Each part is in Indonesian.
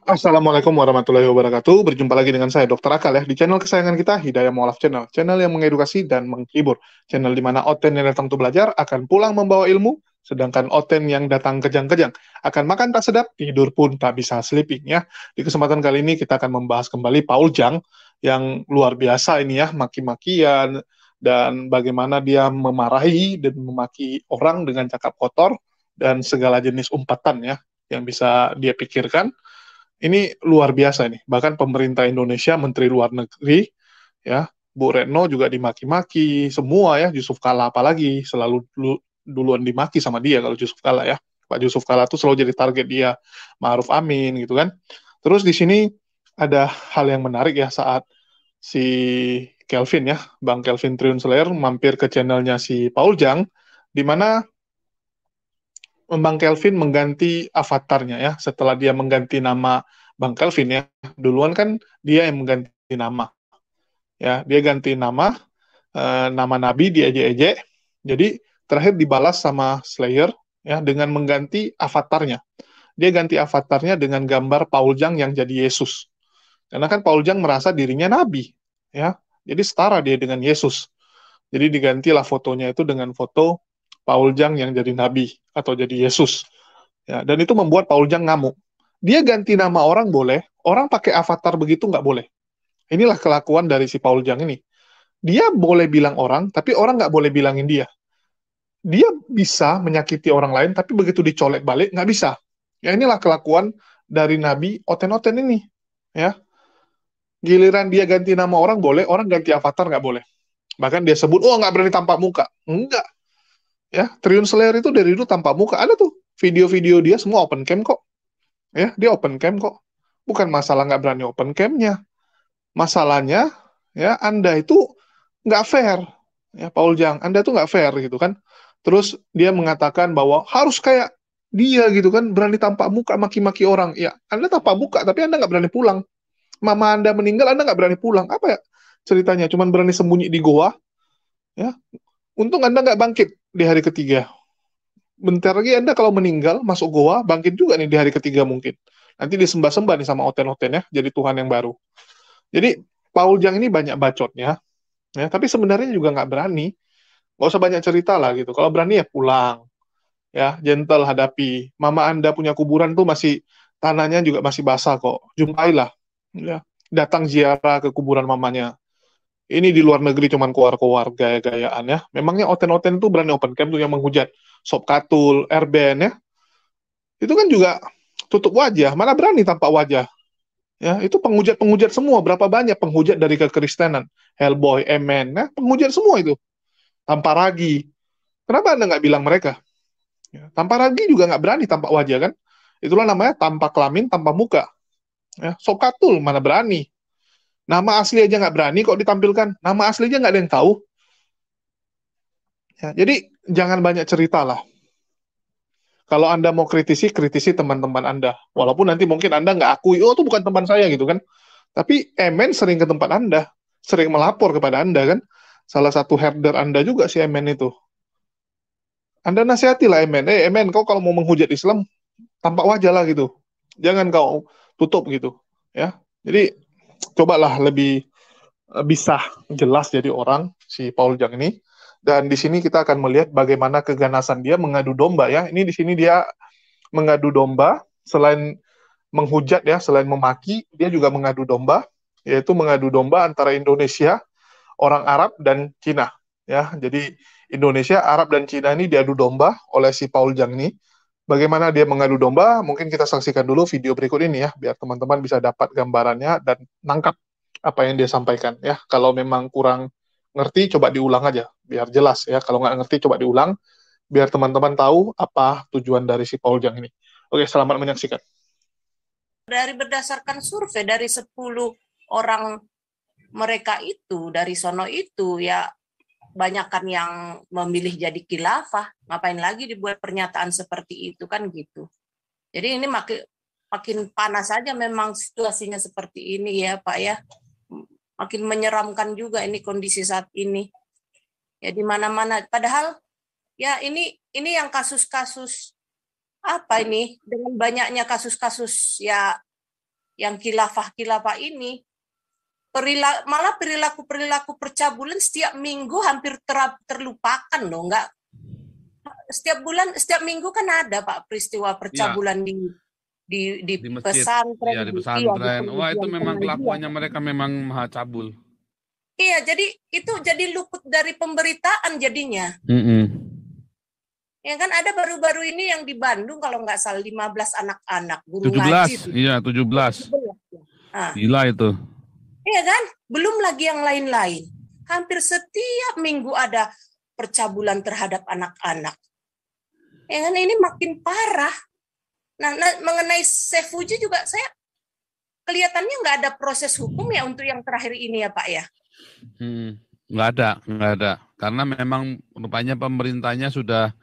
Assalamualaikum warahmatullahi wabarakatuh. Berjumpa lagi dengan saya, Dr. Akal ya, di channel kesayangan kita, Hidayah Mualaf Channel. Channel yang mengedukasi dan menghibur. Channel di mana Oten yang datang untuk belajar akan pulang membawa ilmu, sedangkan Oten yang datang kejang-kejang akan makan tak sedap, tidur pun tak bisa sleeping ya. Di kesempatan kali ini kita akan membahas kembali Paul Jang yang luar biasa ini ya, maki-makian dan bagaimana dia memarahi dan memaki orang dengan cakap kotor dan segala jenis umpatan ya yang bisa dia pikirkan ini luar biasa nih. Bahkan pemerintah Indonesia, Menteri Luar Negeri, ya, Bu Retno juga dimaki-maki, semua ya, Yusuf Kala apalagi, selalu duluan dimaki sama dia kalau Yusuf Kala ya. Pak Yusuf Kala tuh selalu jadi target dia, Ma'ruf Amin gitu kan. Terus di sini ada hal yang menarik ya saat si Kelvin ya, Bang Kelvin Triun Slayer mampir ke channelnya si Paul Jang, di mana Bang Kelvin mengganti avatarnya ya. Setelah dia mengganti nama Bang Kelvin ya, duluan kan dia yang mengganti nama. Ya, dia ganti nama, nama Nabi diejek-ejek. Jadi terakhir dibalas sama Slayer ya dengan mengganti avatarnya. Dia ganti avatarnya dengan gambar Paul Jang yang jadi Yesus. Karena kan Paul Jang merasa dirinya nabi ya. Jadi setara dia dengan Yesus. Jadi digantilah fotonya itu dengan foto Paul Jang yang jadi nabi atau jadi Yesus. Ya, dan itu membuat Paul Jang ngamuk. Dia ganti nama orang boleh, orang pakai avatar begitu nggak boleh. Inilah kelakuan dari si Paul Jang ini. Dia boleh bilang orang, tapi orang nggak boleh bilangin dia. Dia bisa menyakiti orang lain, tapi begitu dicolek balik nggak bisa. Ya inilah kelakuan dari Nabi Oten-Oten ini. Ya, giliran dia ganti nama orang ganti avatar nggak boleh. Bahkan dia sebut, oh nggak berani tampak muka. Enggak. Ya, Triun Slayer itu dari dulu tampak muka. Ada tuh video-video dia semua open cam kok. Ya, dia open cam kok. Bukan masalah nggak berani open camnya. Masalahnya, ya Anda itu nggak fair. Ya, Paul Jang, Anda tuh nggak fair gitu kan. Terus dia mengatakan bahwa harus kayak dia gitu kan, berani tampak muka maki-maki orang. Ya, Anda tampak muka, tapi Anda nggak berani pulang. Mama Anda meninggal, Anda nggak berani pulang. Apa ya ceritanya? Cuman berani sembunyi di goa. Ya, untung Anda nggak bangkit di hari ketiga. Bentar lagi Anda kalau meninggal, masuk goa, bangkit juga nih di hari ketiga mungkin. Nanti disembah-sembah nih sama Oten-Oten ya, jadi Tuhan yang baru. Jadi Paul Jang ini banyak bacotnya, ya, tapi sebenarnya juga nggak berani. Nggak usah banyak cerita lah gitu. Kalau berani ya pulang, ya, gentle hadapi. Mama Anda punya kuburan tuh masih, tanahnya juga masih basah kok. Jumpailah, ya. Datang ziarah ke kuburan mamanya. Ini di luar negeri cuman keluar-keluar gaya-gayaan ya. Memangnya Oten-Oten tuh berani open camp tuh yang menghujat Sop Katul, Erben ya. Itu kan juga tutup wajah, mana berani tampak wajah. Ya, itu penghujat-penghujat semua. Berapa banyak penghujat dari kekristenan? Hellboy, Emen, ya, penghujat semua itu. Tanpa ragi. Kenapa Anda nggak bilang mereka? Ya, tanpa ragi juga nggak berani tampak wajah kan? Itulah namanya tanpa kelamin, tanpa muka. Ya, Sokatul mana berani? Nama asli aja nggak berani kok ditampilkan. Nama asli aja nggak ada yang tahu. Ya, jadi jangan banyak cerita lah. Kalau Anda mau kritisi, kritisi teman-teman Anda. Walaupun nanti mungkin Anda nggak akui, oh itu bukan teman saya gitu kan. Tapi Emen sering ke tempat Anda, sering melapor kepada Anda kan. Salah satu herder Anda juga si Emen itu. Anda nasihatilah Emen, Emen kau kalau mau menghujat Islam, tampak wajah lah gitu. Jangan kau tutup gitu. Ya, jadi cobalah lebih bisa jelas jadi orang si Paul Jang ini. Dan di sini kita akan melihat bagaimana keganasan dia mengadu domba ya. Ini di sini dia mengadu domba selain menghujat ya, selain memaki, dia juga mengadu domba, yaitu mengadu domba antara Indonesia, orang Arab dan Cina. Ya, jadi Indonesia, Arab dan Cina ini diadu domba oleh si Paul Jang ini. Bagaimana dia mengadu domba? Mungkin kita saksikan dulu video berikut ini ya, biar teman-teman bisa dapat gambarannya dan nangkap apa yang dia sampaikan ya. Kalau memang kurang ngerti, coba diulang aja, biar jelas ya. Kalau nggak ngerti, coba diulang, biar teman-teman tahu apa tujuan dari si Paul Jang ini. Oke, selamat menyaksikan. Dari berdasarkan survei dari 10 orang mereka itu dari sono itu ya banyakkan yang memilih jadi khilafah. Ngapain lagi dibuat pernyataan seperti itu kan gitu. Jadi ini makin panas saja memang situasinya seperti ini ya Pak ya. Makin menyeramkan juga ini kondisi saat ini. Ya di mana-mana padahal ya ini yang kasus-kasus apa ini dengan banyaknya kasus-kasus ya yang khilafah ini, malah perilaku percabulan setiap minggu hampir terlupakan loh. Enggak, setiap minggu kan ada Pak peristiwa Iya, percabulan di di masjid, pesantren, iya di di pesantren. Wah itu memang pengajian. kelakuannya mereka memang maha cabul. Iya, jadi itu jadi luput dari pemberitaan jadinya. Ya kan ada baru-baru ini yang di Bandung kalau nggak salah 15 anak-anak guru ngaji 17, iya 17. Nah, Gila itu. iya kan? Belum lagi yang lain-lain. Hampir setiap minggu ada percabulan terhadap anak-anak. Ya kan ini makin parah. Nah mengenai Sefuji juga saya kelihatannya nggak ada proses hukum ya untuk yang terakhir ini ya Pak ya? Nggak ada. Karena memang rupanya pemerintahnya sudah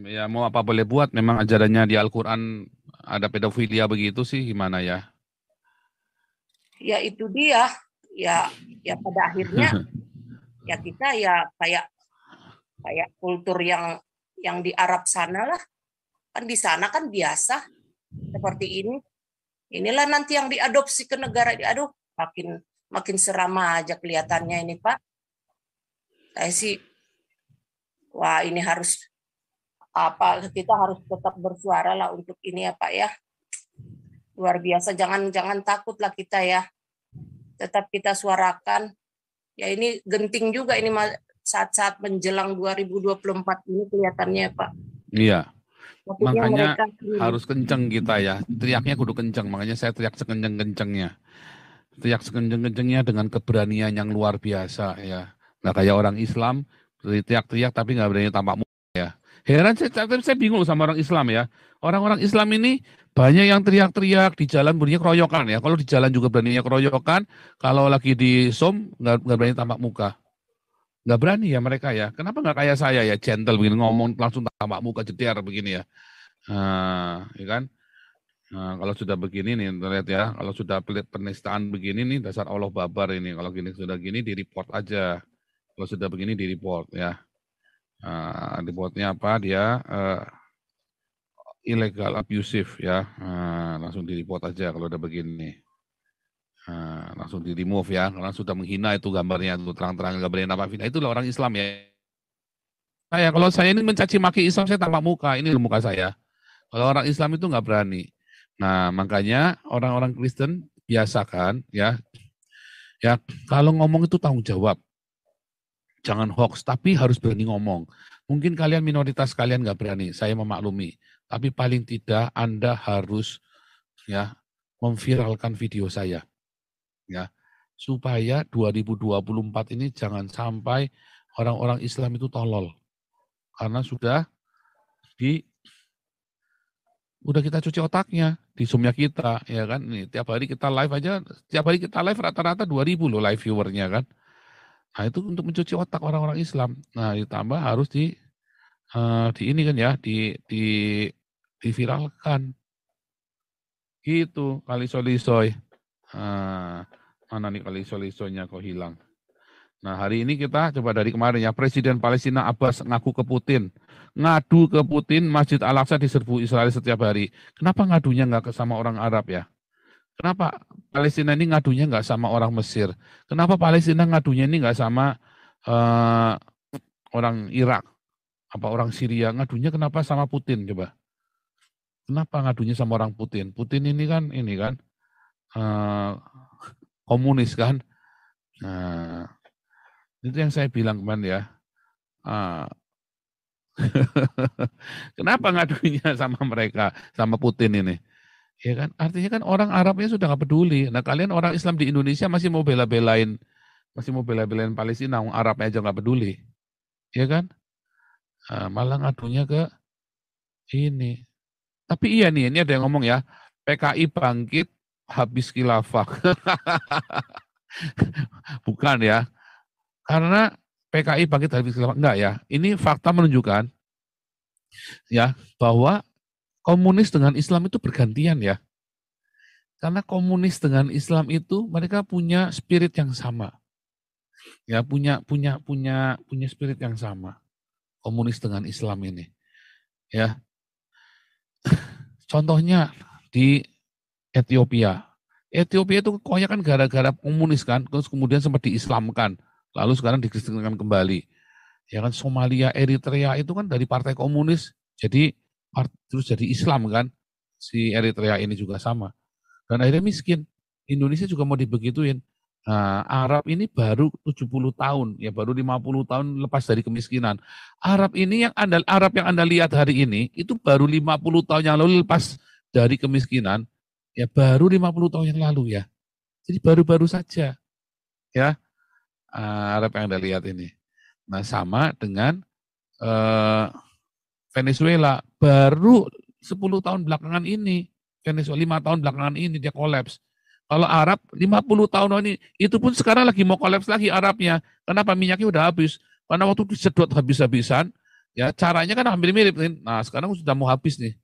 ya mau apa boleh buat, memang ajarannya di Al-Quran ada pedofilia begitu sih, gimana ya? Ya itu dia, ya pada akhirnya ya kita ya kayak kultur yang di Arab sana lah, kan di sana kan biasa seperti ini. Inilah nanti yang diadopsi ke negara, aduh makin seram aja kelihatannya ini Pak. Saya sih, wah ini kita harus tetap bersuara lah untuk ini ya Pak ya. Luar biasa, jangan takutlah kita ya. Tetap kita suarakan. Ya ini genting juga ini saat-saat menjelang 2024 ini kelihatannya Pak. Iya. Makanya harus kencang kenceng kita ya. Teriaknya kudu kenceng. Makanya saya teriak sekenceng-kencengnya. Teriak sekenceng-kencengnya dengan keberanian yang luar biasa ya. Nggak kayak orang Islam, teriak-teriak tapi nggak berani tampak muka ya. Heran saya bingung sama orang Islam ya. Orang-orang Islam ini banyak yang teriak-teriak di jalan bunyinya keroyokan ya. Kalau di jalan juga beraninya keroyokan. Kalau lagi di Zoom nggak berani tampak muka. Nggak berani ya mereka ya. Kenapa nggak kayak saya ya, gentle begini, ngomong langsung tampak muka jeder begini ya. Ya kan? Nah, kalau sudah begini nih, lihat ya, kalau sudah penistaan begini nih, dasar Allah babar ini. Kalau gini sudah gini, di report aja. Kalau sudah begini, di report ya. Reportnya apa? Dia illegal abusive ya. Langsung di report aja kalau udah begini. Langsung di remove ya, karena sudah menghina itu gambarnya, itu terang-terang gambarnya apa fitnah. Itulah orang Islam ya. Kalau saya ini mencaci maki Islam, saya tampak muka, ini muka saya. Kalau orang Islam itu nggak berani. Nah makanya orang-orang Kristen biasakan ya kalau ngomong itu tanggung jawab. Jangan hoax, tapi harus berani ngomong. Mungkin kalian minoritas kalian nggak berani, saya memaklumi. Tapi paling tidak Anda harus ya memviralkan video saya. Ya, supaya 2024 ini jangan sampai orang-orang Islam itu tolol. Karena sudah kita cuci otaknya di Zoom-nya kita, ya kan? Nih, tiap hari kita live rata-rata 2.000 loh live viewernya kan. Nah, itu untuk mencuci otak orang-orang Islam. Nah, ditambah harus di ini kan ya, diviralkan. Gitu, kali solisoy. Mana nih kali solisoynya kok hilang. Nah hari ini kita coba dari kemarin ya, Presiden Palestina Abbas ngaku ke Putin. Ngadu ke Putin, Masjid Al-Aqsa diserbu Israel setiap hari. Kenapa ngadunya nggak sama orang Arab ya? Kenapa Palestina ini ngadunya nggak sama orang Mesir? Kenapa Palestina ngadunya ini nggak sama orang Irak? Apa orang Syria? Ngadunya kenapa sama Putin coba? Kenapa ngadunya sama orang Putin? Putin ini kan komunis kan. Nah, itu yang saya bilang kemarin ya. Kenapa ngadunya sama mereka, sama Putin ini? Ya kan, artinya kan orang Arabnya sudah nggak peduli. Nah kalian orang Islam di Indonesia masih mau bela-belain Palestina, orang Arabnya aja nggak peduli. Ya kan? Malah ngadunya ke ini. Tapi iya nih, ini ada yang ngomong ya, PKI bangkit habis khilafah. Bukan ya. Karena PKI bangkit habis khilafah. Enggak ya. Ini fakta menunjukkan ya bahwa komunis dengan Islam itu bergantian ya. Karena komunis dengan Islam itu mereka punya spirit yang sama. Ya, punya spirit yang sama. Komunis dengan Islam ini. Ya. Contohnya di Ethiopia, Ethiopia itu kekoyakan gara-gara komunis kan, terus kemudian sempat diislamkan, lalu sekarang dikristenkan kembali. Ya kan Somalia, Eritrea itu kan dari partai komunis, jadi terus jadi Islam kan, si Eritrea ini juga sama. Dan akhirnya miskin. Indonesia juga mau dibegituin. Nah, Arab ini baru 70 tahun, ya baru 50 tahun lepas dari kemiskinan. Arab ini Arab yang Anda lihat hari ini itu baru 50 tahun yang lalu lepas dari kemiskinan. Ya baru 50 tahun yang lalu ya. Jadi baru-baru saja. Ya. Arab yang Anda lihat ini. Nah, sama dengan Venezuela baru 10 tahun belakangan ini. Venezuela 5 tahun belakangan ini dia kolaps. Kalau Arab 50 tahun ini, itu pun sekarang lagi mau kolaps lagi Arabnya. Kenapa? Minyaknya udah habis. Karena waktu disedot habis-habisan, ya caranya kan hampir mirip. Nah, sekarang sudah mau habis nih.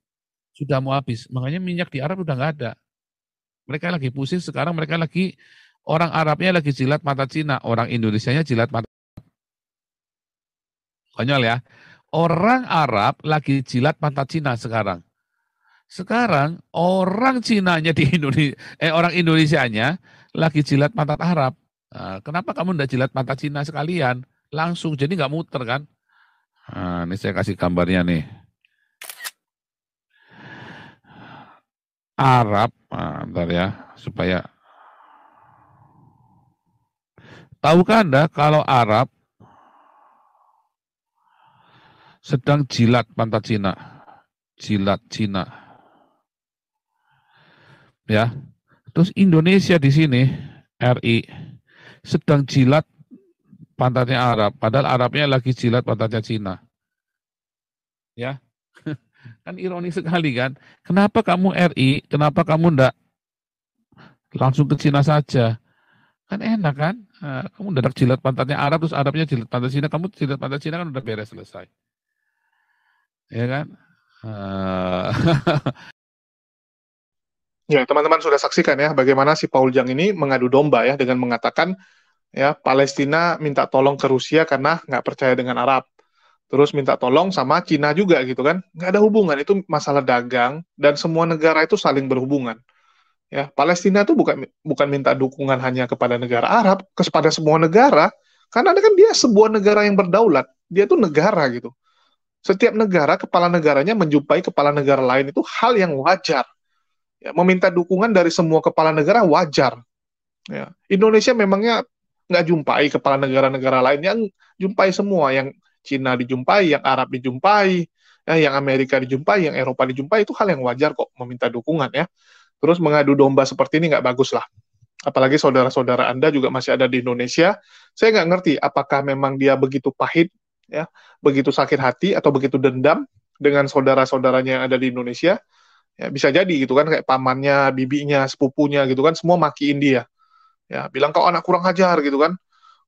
Sudah mau habis. Makanya minyak di Arab udah nggak ada. Mereka lagi pusing sekarang, orang Arabnya lagi jilat mata Cina, orang Indonesianya jilat mata. Konyol ya. Orang Arab lagi jilat mata Cina sekarang. Sekarang orang Cinanya di Indonesia, orang Indonesianya lagi jilat mata Arab. Nah, kenapa kamu tidak jilat mata Cina sekalian? Langsung, jadi nggak muter kan? Nah, ini saya kasih gambarnya nih. Arab, bentar ya, supaya. Tahukah Anda kalau Arab sedang jilat pantat Cina? Jilat Cina. Ya. Terus Indonesia di sini, RI, sedang jilat pantatnya Arab. Padahal Arabnya lagi jilat pantatnya Cina. Ya. Kan ironis sekali kan. Kenapa kamu RI, kenapa kamu enggak langsung ke Cina saja? Kan enak kan? Kamu dadak jilat pantatnya Arab, terus Arabnya jilat pantat Cina, kamu jilat pantat Cina kan udah beres, selesai. Ya kan? Ya, teman-teman sudah saksikan ya bagaimana si Paul Jang ini mengadu domba ya dengan mengatakan ya Palestina minta tolong ke Rusia karena nggak percaya dengan Arab. Terus minta tolong sama Cina juga gitu kan. Nggak ada hubungan, itu masalah dagang dan semua negara itu saling berhubungan. Ya, Palestina itu bukan minta dukungan hanya kepada negara Arab, kepada semua negara. Karena kan dia sebuah negara yang berdaulat. Dia tuh negara gitu. Setiap negara, kepala negaranya menjumpai kepala negara lain itu hal yang wajar. Ya, meminta dukungan dari semua kepala negara wajar. Ya. Indonesia memangnya nggak jumpai kepala negara-negara lain, yang jumpai semua, yang Cina dijumpai, yang Arab dijumpai, ya, yang Amerika dijumpai, yang Eropa dijumpai, itu hal yang wajar kok meminta dukungan ya. Terus mengadu domba seperti ini nggak bagus lah. Apalagi saudara-saudara Anda juga masih ada di Indonesia. Saya nggak ngerti apakah memang dia begitu pahit, ya, begitu sakit hati atau begitu dendam dengan saudara-saudaranya yang ada di Indonesia. Ya, bisa jadi gitu kan, kayak pamannya, bibinya, sepupunya gitu kan, semua makiin dia. Ya, bilang kau anak kurang ajar gitu kan.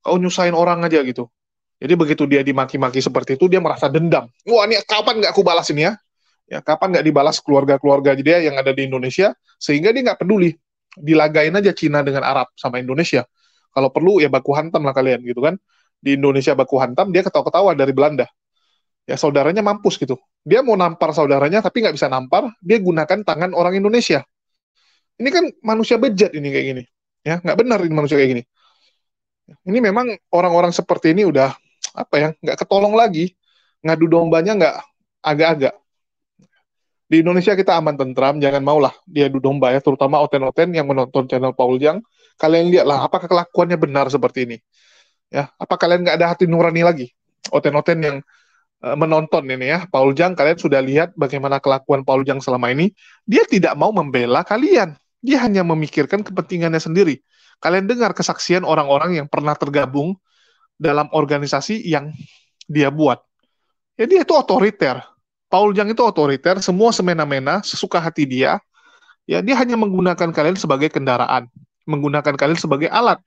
Kau nyusahin orang aja gitu. Jadi begitu dia dimaki-maki seperti itu, dia merasa dendam. Wah, ini kapan nggak aku balas ini ya? Ya, kapan nggak dibalas keluarga-keluarga dia yang ada di Indonesia, sehingga dia nggak peduli. Dilagain aja Cina dengan Arab sama Indonesia. Kalau perlu ya baku hantam lah kalian gitu kan. Di Indonesia baku hantam, dia ketawa-ketawa dari Belanda. Ya saudaranya mampus gitu. Dia mau nampar saudaranya tapi nggak bisa nampar, dia gunakan tangan orang Indonesia. Ini kan manusia bejat ini kayak gini. Ya, nggak benar ini manusia kayak gini. Ini memang orang-orang seperti ini udah apa ya, nggak ketolong lagi. Ngadu dombanya nggak agak-agak. Di Indonesia kita aman tentram, jangan maulah dia adu domba ya, terutama oten-oten yang menonton channel Paul Jang. Kalian lihatlah apakah kelakuannya benar seperti ini. Ya, apa kalian nggak ada hati nurani lagi? Oten-oten yang menonton ini ya, Paul Jang, kalian sudah lihat bagaimana kelakuan Paul Jang selama ini. Dia tidak mau membela kalian. Dia hanya memikirkan kepentingannya sendiri. Kalian dengar kesaksian orang-orang yang pernah tergabung dalam organisasi yang dia buat. Ya, dia itu otoriter. Paul Jang itu otoriter, semua semena-mena, sesuka hati dia. Ya, dia hanya menggunakan kalian sebagai kendaraan, menggunakan kalian sebagai alat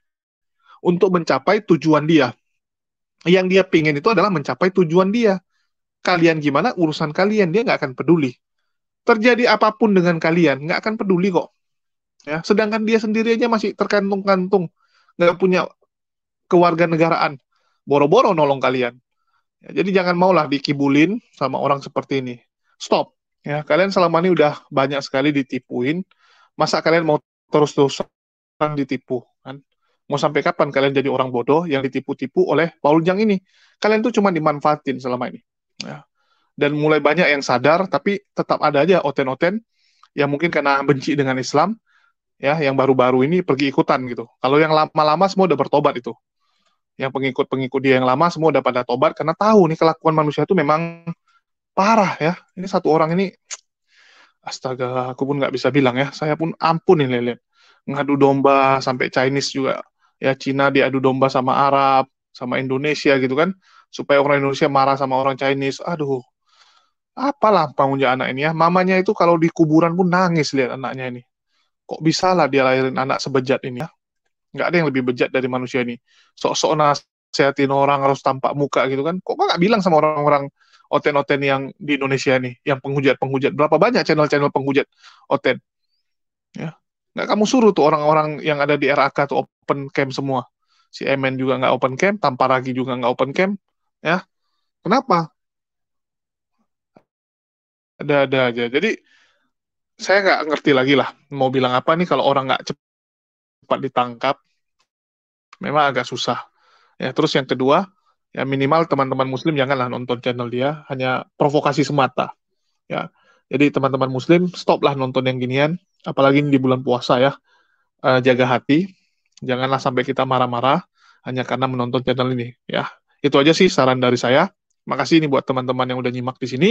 untuk mencapai tujuan dia. Yang dia pingin itu adalah mencapai tujuan dia. Kalian gimana, urusan kalian, dia nggak akan peduli. Terjadi apapun dengan kalian, nggak akan peduli kok. Ya, sedangkan dia sendiri aja masih terkantung-kantung, nggak punya kewarganegaraan. Boro-boro nolong kalian. Ya, jadi jangan maulah dikibulin sama orang seperti ini. Stop. Ya, kalian selama ini udah banyak sekali ditipuin. Masa kalian mau terus-terusan ditipu kan. Mau sampai kapan kalian jadi orang bodoh yang ditipu-tipu oleh Paul Jang ini? Kalian tuh cuma dimanfaatin selama ini. Ya. Dan mulai banyak yang sadar, tapi tetap ada aja oten-oten yang mungkin karena benci dengan Islam, ya, yang baru-baru ini pergi ikutan gitu. Kalau yang lama-lama semua udah bertobat itu. Yang pengikut-pengikut dia yang lama semua udah pada tobat karena tahu nih kelakuan manusia itu memang parah ya. Ini satu orang ini, astaga, aku pun nggak bisa bilang ya. Saya pun ampun nih lihat. Ngadu domba sampai Chinese juga. Ya Cina diadu domba sama Arab, sama Indonesia gitu kan. Supaya orang Indonesia marah sama orang Chinese. Aduh, apalah pangunja anak ini ya. Mamanya itu kalau di kuburan pun nangis lihat anaknya ini. Kok bisa lah dia lahirin anak sebejat ini ya. Nggak ada yang lebih bejat dari manusia ini. Sok-sok nasihatin orang harus tampak muka gitu kan. Kok nggak bilang sama orang-orang oten-oten yang di Indonesia nih, yang penghujat-penghujat. Berapa banyak channel-channel penghujat oten. Ya. Nggak kamu suruh tuh orang-orang yang ada di RAK tuh open cam semua. Si Emen juga nggak open cam, Tamparagi juga nggak open cam. Ya. Kenapa? Ada-ada aja. Jadi saya nggak ngerti lagi lah mau bilang apa nih kalau orang nggak cepat ditangkap. Memang agak susah. Ya, terus yang kedua, ya minimal teman-teman muslim janganlah nonton channel dia, hanya provokasi semata. Ya. Jadi teman-teman muslim stoplah nonton yang ginian, apalagi ini di bulan puasa ya. Jaga hati, janganlah sampai kita marah-marah hanya karena menonton channel ini ya. Itu aja sih saran dari saya. Makasih ini buat teman-teman yang udah nyimak di sini.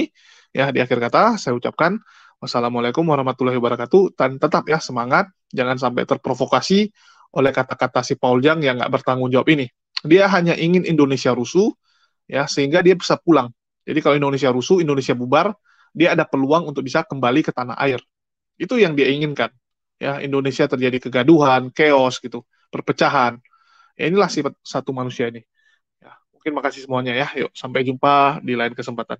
Ya, di akhir kata saya ucapkan wassalamualaikum warahmatullahi wabarakatuh dan tetap ya semangat, jangan sampai terprovokasi oleh kata-kata si Paul Jang yang nggak bertanggung jawab ini. Dia hanya ingin Indonesia rusuh ya sehingga dia bisa pulang. Jadi kalau Indonesia rusuh, Indonesia bubar, dia ada peluang untuk bisa kembali ke tanah air. Itu yang dia inginkan. Ya, Indonesia terjadi kegaduhan, chaos gitu, perpecahan. Ya, inilah sifat satu manusia ini. Ya, mungkin makasih semuanya ya. Yuk, sampai jumpa di lain kesempatan.